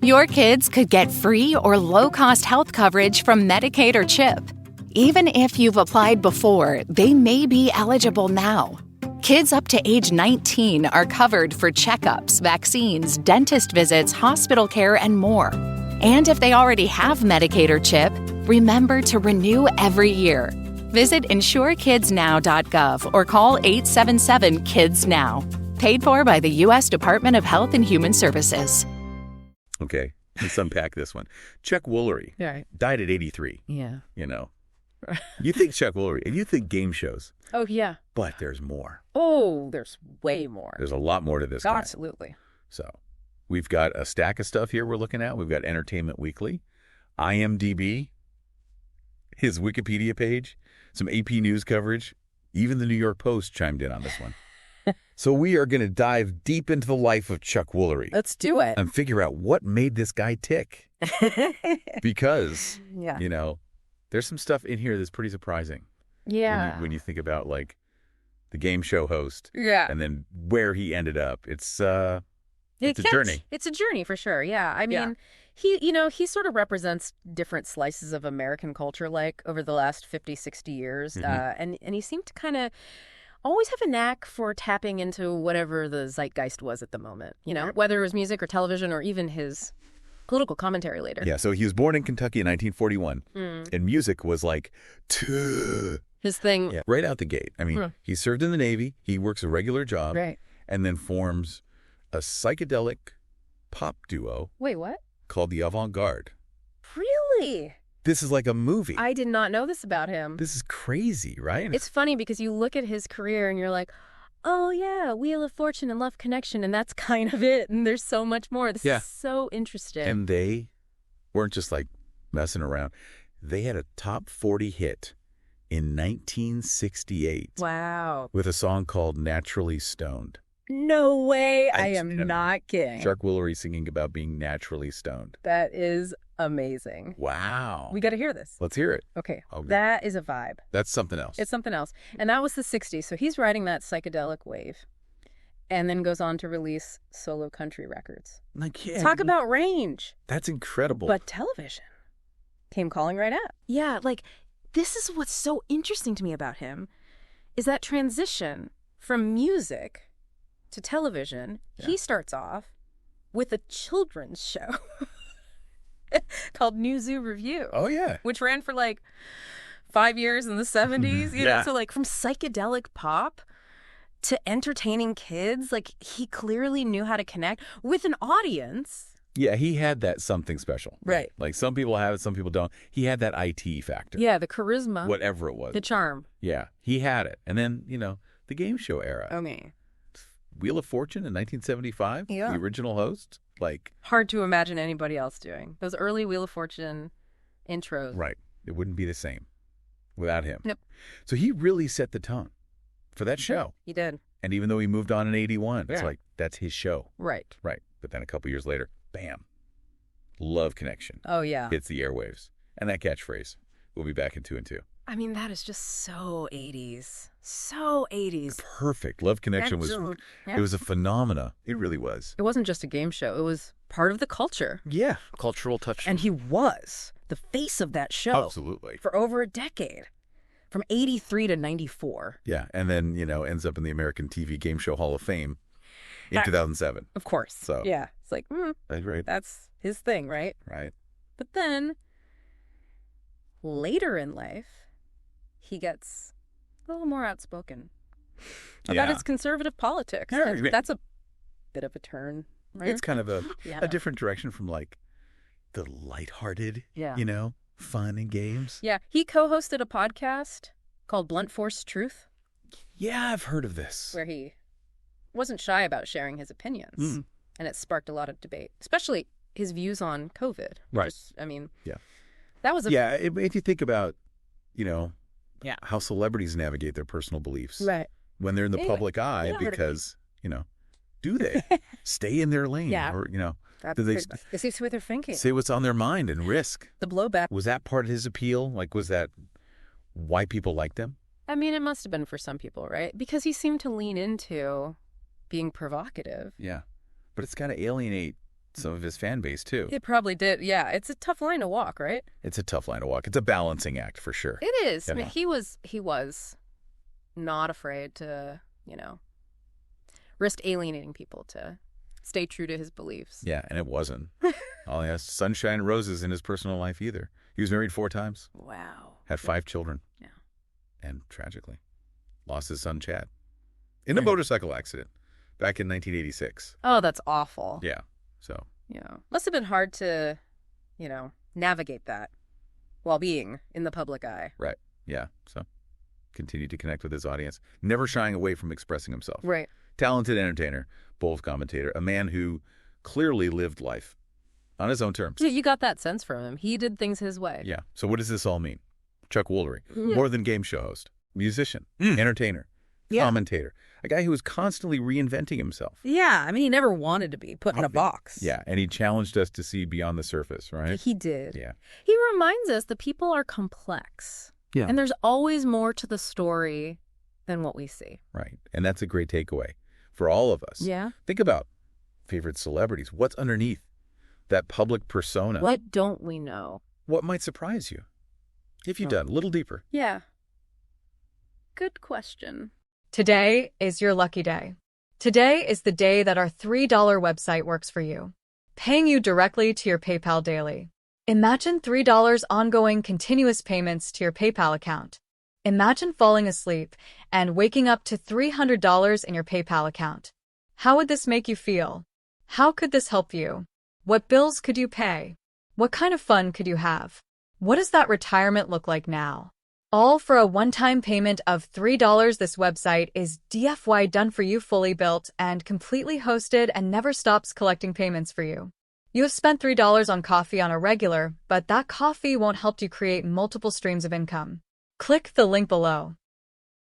Your kids could get free or low-cost health coverage from Medicaid or CHIP. Even if you've applied before, they may be eligible now. Kids up to age 19 are covered for checkups, vaccines, dentist visits, hospital care, and more. And if they already have Medicaid or CHIP, remember to renew every year. Visit insurekidsnow.gov or call 877-KIDS-NOW. Paid for by the U.S. Department of Health and Human Services. Okay, let's unpack this one. Chuck Woolery died at 83. Yeah. You know, you think Chuck Woolery, and you think game shows. Oh, yeah. But there's more. Oh, there's way more. There's a lot more to this guy. Absolutely. So we've got a stack of stuff here we're looking at. We've got Entertainment Weekly, IMDb, his Wikipedia page, some AP News coverage. Even the New York Post chimed in on this one. So we are going to dive deep into the life of Chuck Woolery. Let's do it. And figure out what made this guy tick. Because, you know, there's some stuff in here that's pretty surprising. Yeah. When you think about, like, the game show host. Yeah. And then where he ended up. It's a journey. It's a journey for sure. Yeah. I mean, he sort of represents different slices of American culture, like, over the last 50, 60 years. And he seemed to kind of always have a knack for tapping into whatever the zeitgeist was at the moment, you know, whether it was music or television or even his political commentary later. Yeah, so he was born in Kentucky in 1941, and music was like his thing. Yeah, right out the gate. I mean, he served in the Navy, he works a regular job, and then forms a psychedelic pop duo. Wait, what? Called the Avant-Garde. Really? This is like a movie. I did not know this about him. This is crazy, right? It's funny because you look at his career and you're like, oh, yeah, Wheel of Fortune and Love Connection, and that's kind of it. And there's so much more. This is so interesting. And they weren't just like messing around. They had a top 40 hit in 1968. Wow. With a song called Naturally Stoned. No way. I am not kidding. Chuck Woolery singing about being naturally stoned. That is amazing. Wow. We got to hear this. Let's hear it. Okay. That is a vibe. That's something else. It's something else. And that was the 60s. So he's riding that psychedelic wave and then goes on to release solo country records. Talk about range. That's incredible. But television came calling right out. Yeah, like this is what's so interesting to me about him is that transition from music to television. He starts off with a children's show called New Zoo Review. Oh, yeah. Which ran for like 5 years in the 70s. You know? So like from psychedelic pop to entertaining kids, like he clearly knew how to connect with an audience. Yeah, he had that something special. Right. Like some people have it, some people don't. He had that IT factor. Yeah, the charisma. Whatever it was. The charm. Yeah, he had it. And then, you know, the game show era. Okay. Wheel of Fortune in 1975, the original host, like... Hard to imagine anybody else doing. Those early Wheel of Fortune intros. Right. It wouldn't be the same without him. Yep. So he really set the tone for that show. He did. And even though he moved on in 81, it's like, that's his show. Right. Right. But then a couple years later, bam, Love Connection. Oh, yeah. Hits the airwaves. And that catchphrase. We'll be back in 2 and 2. I mean, that is just so 80s. So 80s. Perfect. Love Connection was, it was a phenomena. It really was. It wasn't just a game show. It was part of the culture. Yeah. Cultural touch. And he was the face of that show. Absolutely. For over a decade. From 83 to 94. Yeah. And then, you know, ends up in the American TV Game Show Hall of Fame in 2007. Of course. So yeah. It's like, right. That's his thing, right? Right. But then, later in life, he gets a little more outspoken about his conservative politics. Yeah, that's a bit of a turn, right? It's kind of a different direction from like the lighthearted, you know, fun and games. Yeah. He co-hosted a podcast called Blunt Force Truth. Yeah, I've heard of this. Where he wasn't shy about sharing his opinions. And it sparked a lot of debate, especially his views on COVID. Right. I mean, that was a... Yeah, if you think about, you know, how celebrities navigate their personal beliefs. Right. When they're in the public eye because, you know, do they stay in their lane? Yeah. Or, you know, do they say what they're thinking? Say what's on their mind and risk. The blowback. Was that part of his appeal? Like, was that why people liked him? I mean, it must have been for some people, right? Because he seemed to lean into being provocative. Yeah. But it's got to alienate some of his fan base, too. It probably did. Yeah, it's a tough line to walk, right? It's a tough line to walk. It's a balancing act, for sure. It is. Yeah. I mean, he was not afraid to, risk alienating people to stay true to his beliefs. Yeah, and it wasn't. All he has sunshine and roses in his personal life either. He was married 4 times. Wow. Had 5 children. Yeah. And tragically lost his son, Chad, in a motorcycle accident back in 1986. Oh, that's awful. Yeah. So. Yeah. Must have been hard to, navigate that while being in the public eye. Right. Yeah. So continued to connect with his audience, never shying away from expressing himself. Right. Talented entertainer, bold commentator, a man who clearly lived life on his own terms. Yeah, you got that sense from him. He did things his way. Yeah. So what does this all mean? Chuck Woolery, more than game show host, musician, entertainer, commentator, a guy who was constantly reinventing himself. Yeah, I mean, he never wanted to be put in a box. Yeah, and he challenged us to see beyond the surface, right? He did. Yeah. He reminds us that people are complex. Yeah. And there's always more to the story than what we see. Right. And that's a great takeaway for all of us. Yeah. Think about favorite celebrities. What's underneath that public persona? What don't we know? What might surprise you? If you've done a little deeper. Yeah. Good question. Today is your lucky day. Today is the day that our $3 website works for you, paying you directly to your PayPal daily. Imagine $3 ongoing continuous payments to your PayPal account. Imagine falling asleep and waking up to $300 in your PayPal account. How would this make you feel? How could this help you? What bills could you pay? What kind of fun could you have? What does that retirement look like now? All for a one-time payment of $3. This website is DFY done for you, fully built and completely hosted, and never stops collecting payments for you. You have spent $3 on coffee on a regular, but that coffee won't help you create multiple streams of income. Click the link below.